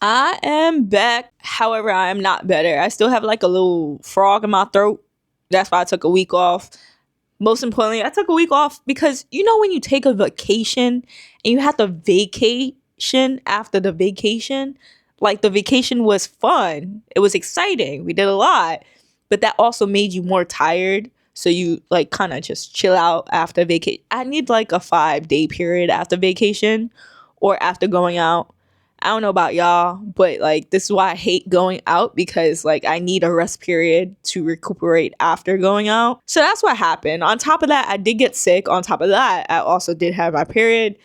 I am back. However, I am not better. I still have like a little frog in my throat. That's why I took a week off. Most importantly, I took a week off because when you take a vacation and you have to vacation after the vacation, like the vacation was fun. It was exciting. We did a lot. But that also made you more tired. So you like kind of just chill out after vacation. I need like a 5-day period after vacation or after going out. I don't know about y'all, but like this is why I hate going out because like I need a rest period to recuperate after going out. So that's what happened. On top of that, I did get sick. On top of that, I also did have my period.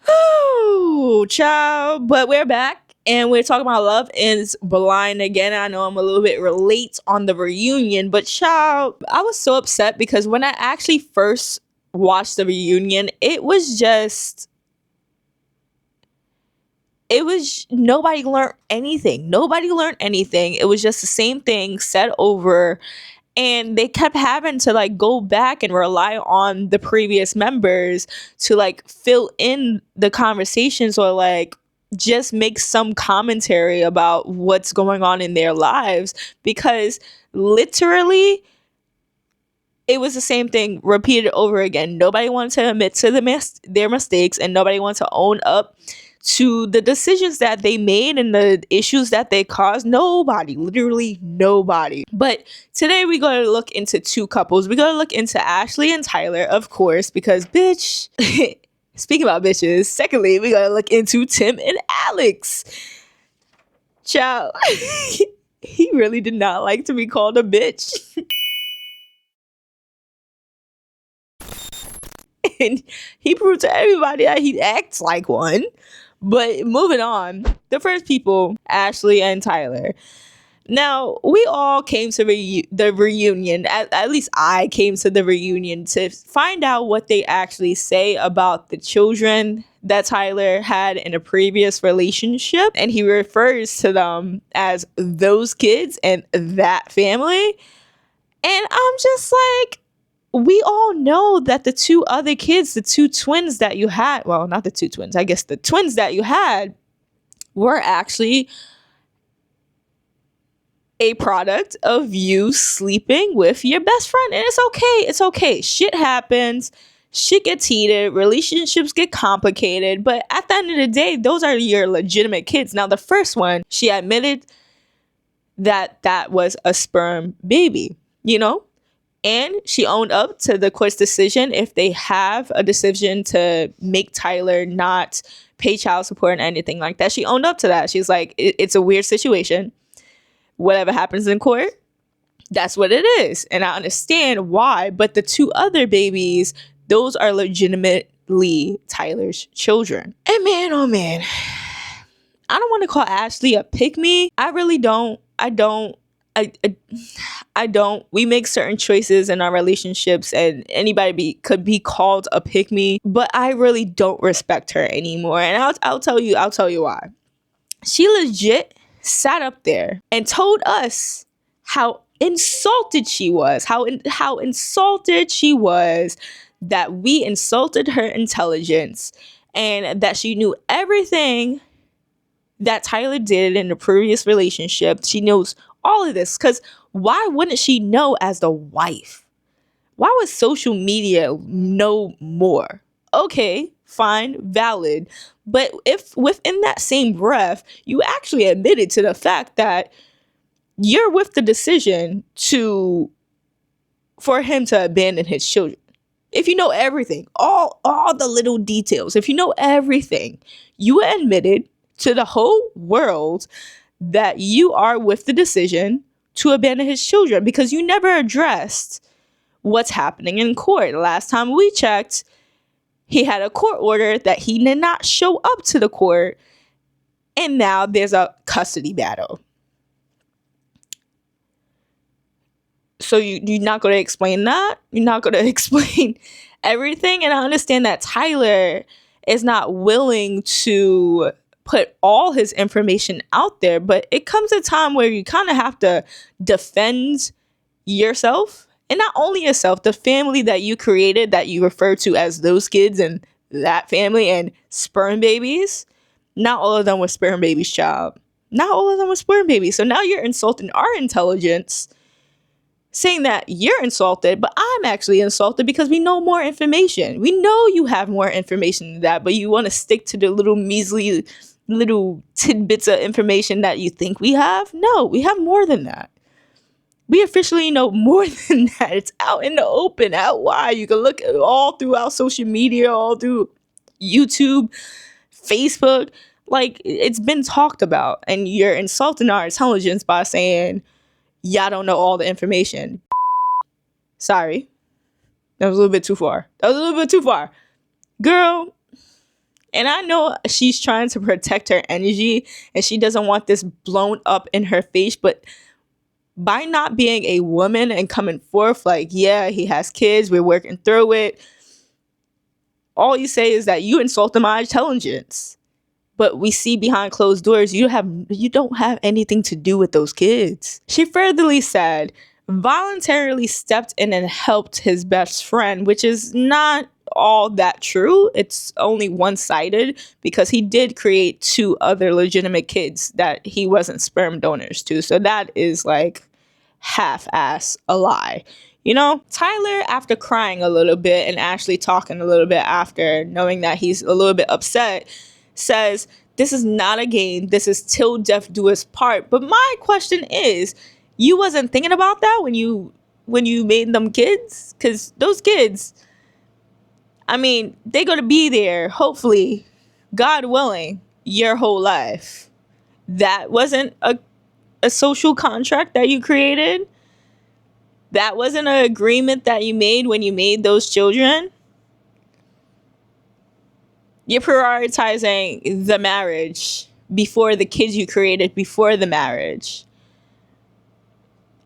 Oh, child. But we're back and we're talking about Love is Blind again. I know I'm a little bit late on the reunion, but child, I was so upset because when I actually first watched the reunion, it was nobody learned anything. It was just the same thing said over, and they kept having to like go back and rely on the previous members to like fill in the conversations or like just make some commentary about what's going on in their lives, because literally it was the same thing repeated over again. Nobody wanted to admit to their mistakes, and nobody wanted to own up to the decisions that they made and the issues that they caused. Nobody, literally nobody. But today we're going to look into two couples. We're going to look into Ashley and Tyler, of course, because bitch, speaking about bitches, secondly, we're going to look into Tim and Alex. Ciao. He really did not like to be called a bitch. And he proved to everybody that he acts like one. But moving on, the first people, Ashley and Tyler. Now, we all came to the reunion, at least I came to the reunion to find out what they actually say about the children that Tyler had in a previous relationship. And he refers to them as those kids and that family. And I'm just like, we all know that the two other kids, the two twins that you had, well, not the two twins, I guess the twins that you had were actually a product of you sleeping with your best friend. And it's okay. It's okay. Shit happens. Shit gets heated. Relationships get complicated. But at the end of the day, those are your legitimate kids. Now, the first one, she admitted that was a sperm baby, And she owned up to the court's decision if they have a decision to make Tyler not pay child support and anything like that. She owned up to that. She's like, it's a weird situation. Whatever happens in court, that's what it is. And I understand why. But the two other babies, those are legitimately Tyler's children. And man, oh man, I don't want to call Ashley a pick-me. I really don't. I don't. We make certain choices in our relationships, and anybody could be called a pick-me, but I really don't respect her anymore. And I'll tell you why. She legit sat up there and told us how insulted she was, how insulted she was that we insulted her intelligence, and that she knew everything that Tyler did in the previous relationship. She knows all of this, because why wouldn't she know as the wife? Why would social media know more? Okay, fine, valid. But if within that same breath, you actually admitted to the fact that you're with the decision for him to abandon his children. If you know everything, all the little details, if you know everything, you admitted to the whole world that you are with the decision to abandon his children, because you never addressed what's happening in court. Last time we checked, he had a court order that he did not show up to the court, and now there's a custody battle. So you're not going to explain that? You're not going to explain everything? And I understand that Tyler is not willing to put all his information out there, but it comes a time where you kind of have to defend yourself, and not only yourself, the family that you created, that you refer to as those kids and that family and sperm babies. Not all of them were sperm babies, child. Not all of them were sperm babies. So now you're insulting our intelligence, saying that you're insulted, but I'm actually insulted because we know more information. We know you have more information than that, but you want to stick to the little measly little tidbits of information that you think we have. No, we have more than that. We officially know more than that. It's out in the open, out wide. You can look at all throughout social media, all through YouTube, Facebook. Like, it's been talked about, and you're insulting our intelligence by saying y'all don't know all the information. Sorry. That was a little bit too far. Girl, and I know she's trying to protect her energy and she doesn't want this blown up in her face, but by not being a woman and coming forth like, yeah, he has kids, we're working through it, all you say is that you insulted my intelligence. But we see behind closed doors, you don't have anything to do with those kids. She furtherly said, voluntarily stepped in and helped his best friend, which is not all that true. It's only one-sided because he did create 2 other legitimate kids that he wasn't sperm donors to. So that is like half-ass a lie. You know, Tyler, after crying a little bit and Ashley talking a little bit after, knowing that he's a little bit upset, says, this is not a game. This is till death do us part. But my question is, you wasn't thinking about that when you made them kids? Because those kids, I mean, they're going to be there, hopefully, God willing, your whole life. That wasn't a social contract that you created. That wasn't an agreement that you made when you made those children. You're prioritizing the marriage before the kids you created before the marriage.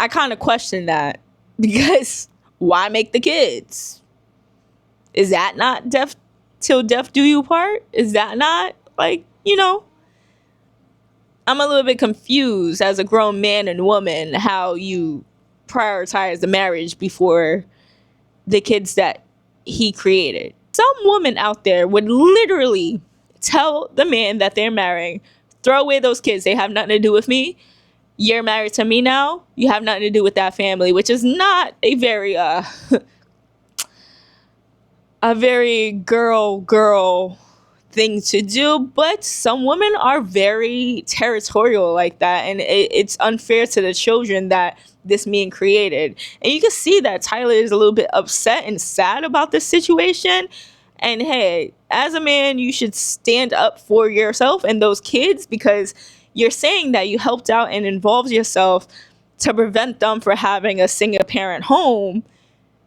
I kind of question that because why make the kids? Is that not death till death do you part? Is that not like, you know? I'm a little bit confused as a grown man and woman how you prioritize the marriage before the kids that he created. Some woman out there would literally tell the man that they're marrying, throw away those kids. They have nothing to do with me. You're married to me now. You have nothing to do with that family, which is not a very a very girl thing to do. But some women are very territorial like that, and it's unfair to the children that this man created. And you can see that Tyler is a little bit upset and sad about this situation. And hey, as a man, you should stand up for yourself and those kids, because you're saying that you helped out and involved yourself to prevent them from having a single parent home,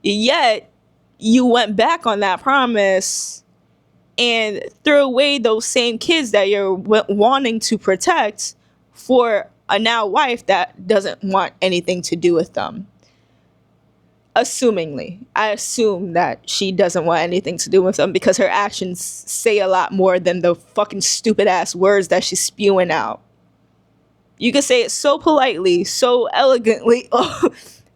yet you went back on that promise and threw away those same kids that you're wanting to protect for a now wife that doesn't want anything to do with them. Assumingly, I assume that she doesn't want anything to do with them because her actions say a lot more than the fucking stupid ass words that she's spewing out. You can say it so politely, so elegantly,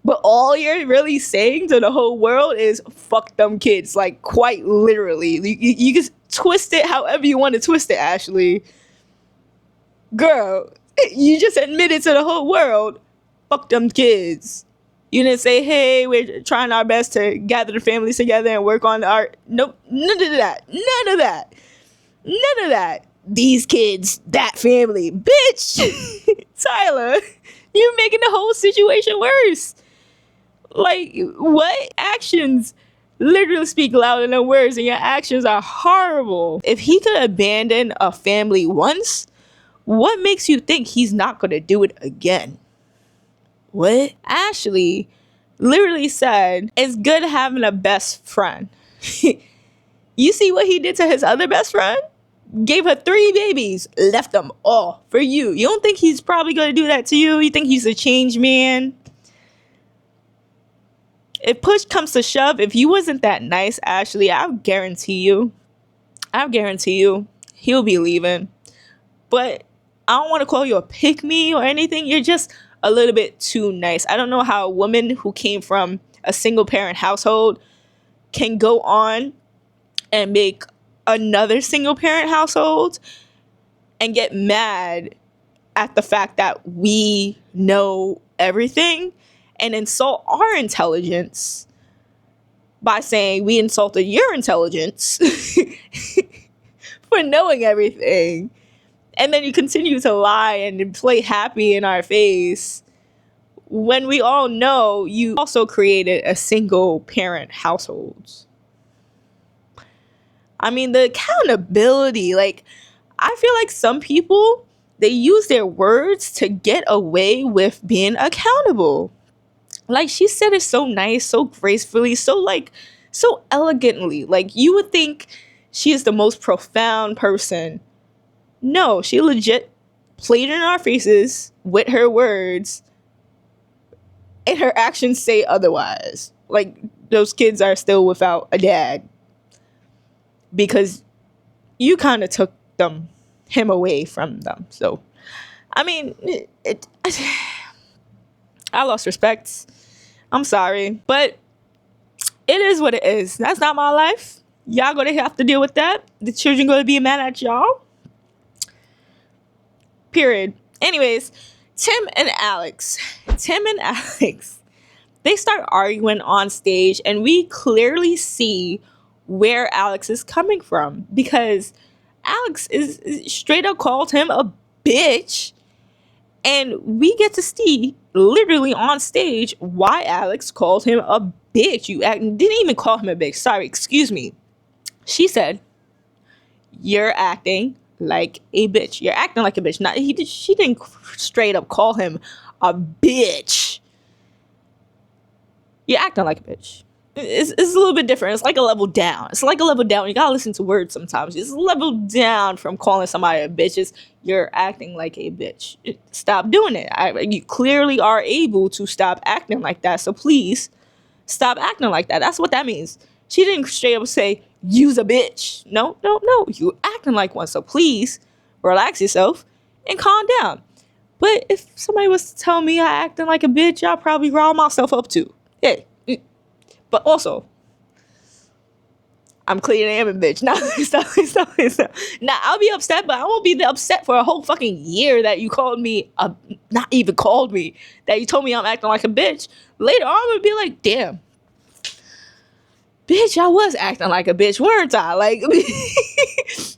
but all you're really saying to the whole world is fuck them kids, like quite literally. You can twist it however you want to twist it, Ashley. Girl, you just admitted to the whole world, fuck them kids. You didn't say, hey, we're trying our best to gather the families together and work on art. Nope, none of that. These kids, that family. Bitch! Tyler, you're making the whole situation worse. Like, what? Actions literally speak louder than words, and your actions are horrible. If he could abandon a family once, what makes you think he's not going to do it again? What? Ashley literally said, it's good having a best friend. You see what he did to his other best friend? Gave her 3 babies, left them all for you. You don't think he's probably going to do that to you? You think he's a changed man? If push comes to shove, if he wasn't that nice, Ashley, I guarantee you, he'll be leaving. But I don't want to call you a pick-me or anything. You're just a little bit too nice. I don't know how a woman who came from a single-parent household can go on and make another single-parent household and get mad at the fact that we know everything and insult our intelligence by saying we insulted your intelligence for knowing everything. And then you continue to lie and play happy in our face when we all know you also created a single parent household. I mean, the accountability, like, I feel like some people, they use their words to get away with being accountable. Like, she said it so nice, so gracefully, so elegantly. Like, you would think she is the most profound person. No, she legit played in our faces with her words, and her actions say otherwise. Like, those kids are still without a dad because you kind of took him away from them. So, I mean, I lost respect. I'm sorry, but it is what it is. That's not my life. Y'all gonna have to deal with that. The children gonna be mad at y'all. Period. Anyways, Tim and Alex, they start arguing on stage, and we clearly see where Alex is coming from, because Alex is straight up called him a bitch, and we get to see literally on stage why Alex called him a bitch. Didn't even call him a bitch. Sorry, excuse me. She said, "You're acting like a bitch. You're acting like a bitch." She didn't straight up call him a bitch. You're acting like a bitch. It's a little bit different. It's like a level down. You gotta listen to words sometimes. It's a level down from calling somebody a bitch. You're acting like a bitch. Stop doing it. You clearly are able to stop acting like that. So please stop acting like that. That's what that means. She didn't straight up say, "You's a bitch." No. You acting like one. So please relax yourself and calm down. But if somebody was to tell me I acting like a bitch, I'll probably rile myself up too. Yeah. But also, I'm clearly a bitch. Now, I'll be upset, but I won't be upset for a whole fucking year that you called me not even called me, that you told me I'm acting like a bitch. Later on, I'm gonna be like, damn, bitch, I was acting like a bitch, weren't I? Like,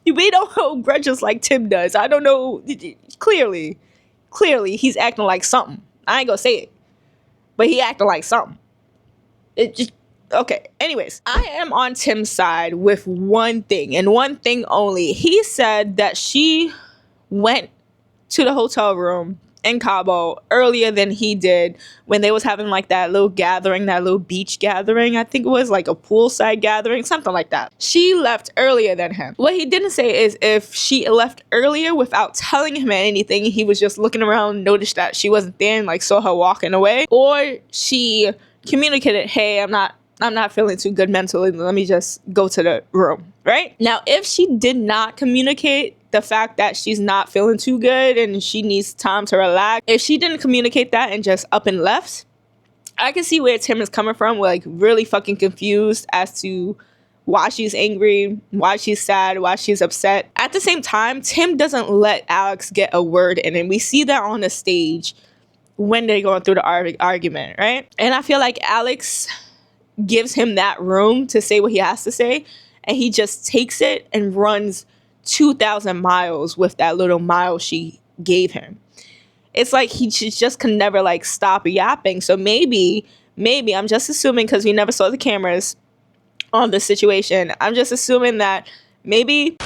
we don't hold grudges like Tim does. I don't know. Clearly, he's acting like something. I ain't gonna say it, but he acting like something. It just, okay. Anyways, I am on Tim's side with one thing and one thing only. He said that she went to the hotel room in Cabo earlier than he did when they was having like that little gathering, that little beach gathering. I think it was like a poolside gathering, something like that. She left earlier than him. What he didn't say is if she left earlier without telling him anything, he was just looking around, noticed that she wasn't there and like saw her walking away, or she communicated, "Hey, I'm not feeling too good mentally. Let me just go to the room." Right? Now, if she did not communicate the fact that she's not feeling too good and she needs time to relax, if she didn't communicate that and just up and left, I can see where Tim is coming from. We're like really fucking confused as to why she's angry, why she's sad, why she's upset. At the same time, Tim doesn't let Alex get a word in, and we see that on the stage when they're going through the argument, right? And I feel like Alex gives him that room to say what he has to say, and he just takes it and runs 2,000 miles with that little mile she gave him. It's like he just can never like stop yapping. So maybe I'm just assuming, because we never saw the cameras on the situation, I'm just assuming that maybe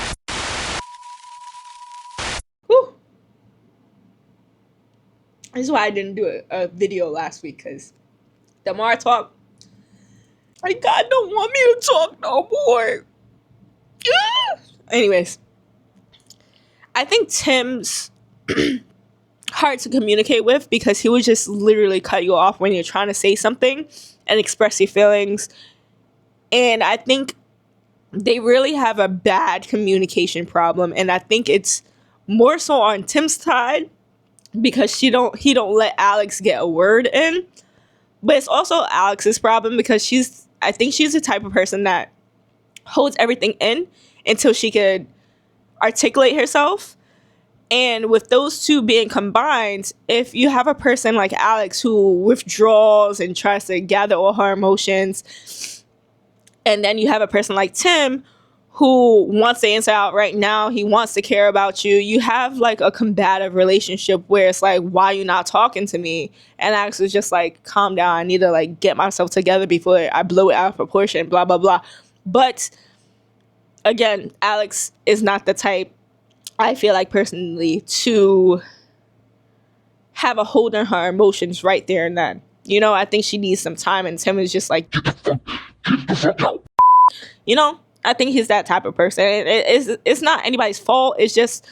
this is why I didn't do a video last week, because the more I talk, like, God don't want me to talk no more. Anyways, I think Tim's hard to communicate with, because he would just literally cut you off when you're trying to say something and express your feelings. And I think they really have a bad communication problem, and I think it's more so on Tim's side, because he don't let Alex get a word in. But it's also Alex's problem, because I think she's the type of person that holds everything in until she could articulate herself. And with those two being combined, if you have a person like Alex who withdraws and tries to gather all her emotions, and then you have a person like Tim who wants to answer out right now, he wants to care about you, you have like a combative relationship where it's like, why are you not talking to me? And Alex is just like, calm down, I need to like get myself together before I blow it out of proportion, blah blah blah. But again, Alex is not the type, I feel like personally, to have a hold on her emotions right there and then. You know, I think she needs some time, and Tim is just like, get the fuck out. You know, I think he's that type of person. It's not anybody's fault. It's just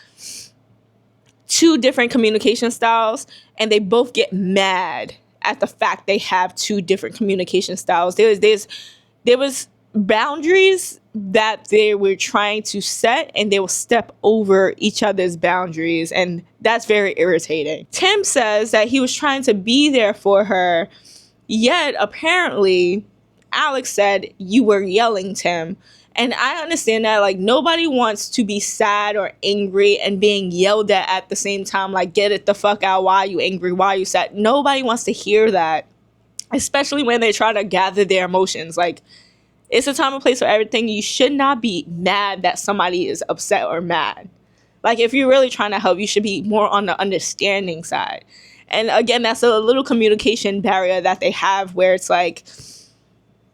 two different communication styles, and they both get mad at the fact they have two different communication styles. There was boundaries that they were trying to set, and they will step over each other's boundaries, and that's very irritating. Tim says that he was trying to be there for her, yet apparently Alex said, you were yelling, Tim. And I understand that, like, nobody wants to be sad or angry and being yelled at the same time, like, get it the fuck out, why are you angry, why are you sad? Nobody wants to hear that, especially when they try to gather their emotions. Like, it's a time and place for everything. You should not be mad that somebody is upset or mad. Like, if you're really trying to help, you should be more on the understanding side. And again, that's a little communication barrier that they have where it's like,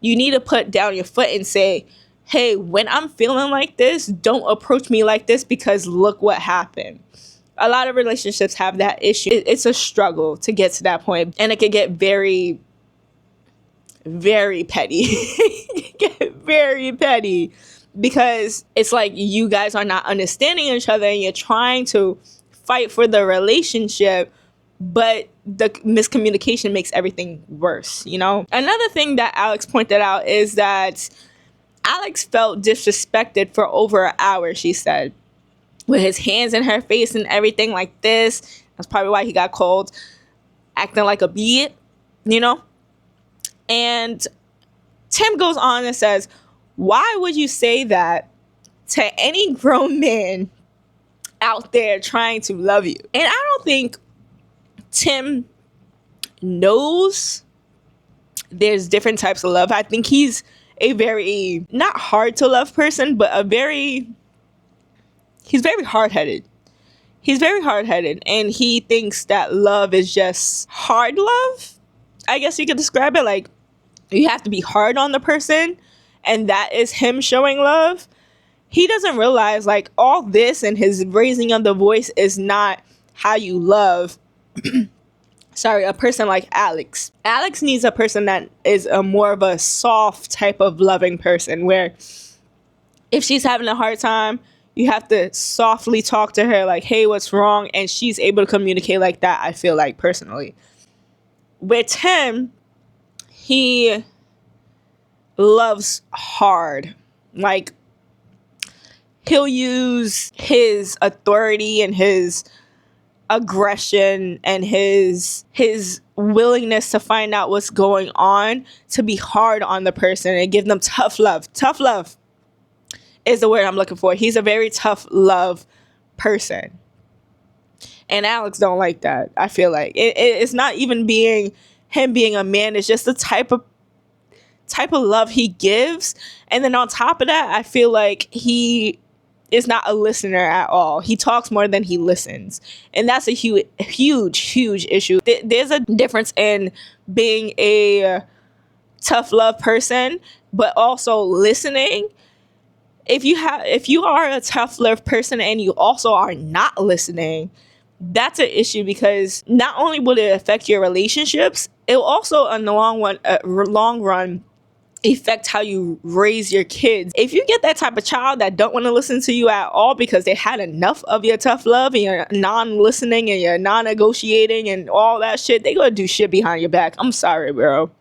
you need to put down your foot and say, hey, when I'm feeling like this, don't approach me like this because look what happened. A lot of relationships have that issue. It's a struggle to get to that point, and it can get very, very petty. Get very petty because it's like you guys are not understanding each other and you're trying to fight for the relationship, but the miscommunication makes everything worse, you know? Another thing that Alex pointed out is that Alex felt disrespected for over an hour, she said, with his hands in her face and everything like this. That's probably why he got called acting like a bitch, you know? And Tim goes on and says, why would you say that to any grown man out there trying to love you? And I don't think Tim knows there's different types of love. I think he's a very, not hard to love person, but he's very hard-headed. He's very hard-headed, and he thinks that love is just hard love. I guess you could describe it like you have to be hard on the person, and that is him showing love. He doesn't realize like all this and his raising of the voice is not how you love a person like Alex. Alex needs a person that is a more of a soft type of loving person, where if she's having a hard time, you have to softly talk to her like, hey, what's wrong? And she's able to communicate like that, I feel like, personally. With Tim, he loves hard. Like, he'll use his authority and his aggression and his willingness to find out what's going on to be hard on the person and give them tough love. Tough love is the word I'm looking for. He's a very tough love person. And Alex don't like that. I feel like it's not even him being a man. It's just the type of love he gives. And then on top of that, I feel like he is not a listener at all. He talks more than he listens. And that's a huge issue. There's a difference in being a tough love person, but also listening. If you are a tough love person and you also are not listening, that's an issue, because not only will it affect your relationships, it will also in the long run affect how you raise your kids. If you get that type of child that don't want to listen to you at all because they had enough of your tough love and your non-listening and your non-negotiating and all that shit, they gonna do shit behind your back. I'm sorry, bro.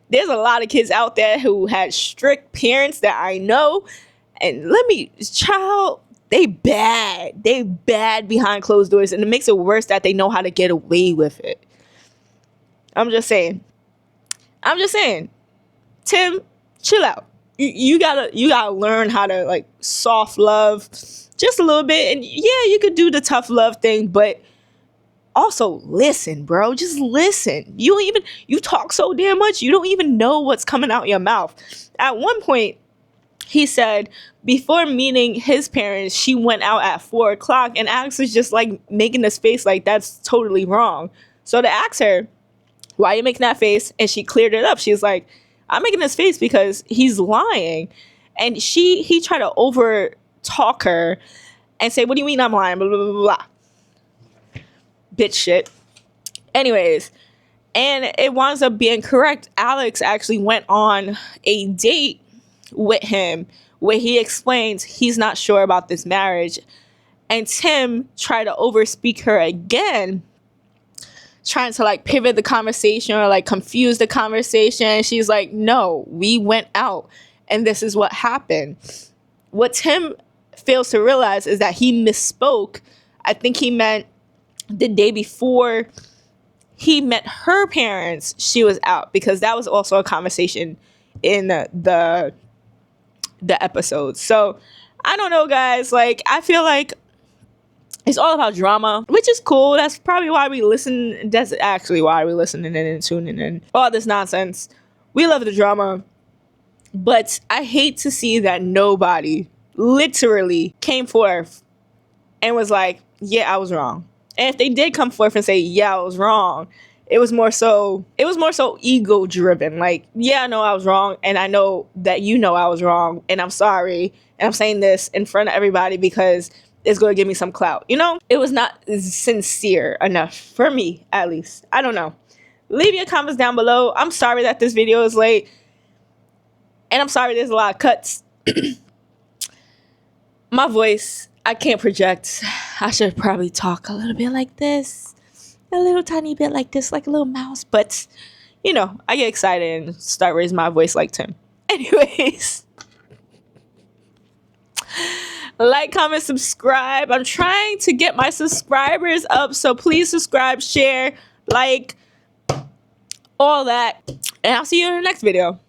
There's a lot of kids out there who had strict parents that I know, and they bad behind closed doors, and it makes it worse that they know how to get away with it. I'm just saying. Tim, chill out. You gotta learn how to like soft love. just a little bit. And yeah, you could do the tough love thing, but also listen, bro. Just listen. You talk so damn much, you don't even know what's coming out your mouth. At one point, he said before meeting his parents, she went out at 4 o'clock, and Alex was just like making this face like that's totally wrong. So to ask her, why are you making that face? And she cleared it up. She was like, I'm making this face because he's lying. And he tried to over talk her and say, what do you mean I'm lying? Blah, blah, blah, blah. Bitch shit. Anyways, and it winds up being correct. Alex actually went on a date with him where he explains he's not sure about this marriage. And Tim tried to overspeak her again, trying to like pivot the conversation or like confuse the conversation. She's like, no, we went out and this is what happened. What Tim fails to realize is that he misspoke. I think he meant the day before he met her parents, she was out, because that was also a conversation in the episode. So I don't know, guys. Like, I feel like it's all about drama, which is cool. That's probably why we listen. That's actually why we listen and tuning in. All this nonsense. We love the drama. But I hate to see that nobody literally came forth and was like, yeah, I was wrong. And if they did come forth and say, yeah, I was wrong, it was more so ego driven. Like, yeah, I know I was wrong, and I know that you know I was wrong, and I'm sorry, and I'm saying this in front of everybody because it's going to give me some clout. You know, it was not sincere enough for me, at least. I don't know. Leave your comments down below. I'm sorry that this video is late, and I'm sorry there's a lot of cuts. My voice, I can't project. I should probably talk a little bit like this. A little tiny bit like this, like a little mouse. But, you know, I get excited and start raising my voice like Tim. Anyways. Like, comment, subscribe. I'm trying to get my subscribers up. So please subscribe, share, like, all that. And I'll see you in the next video.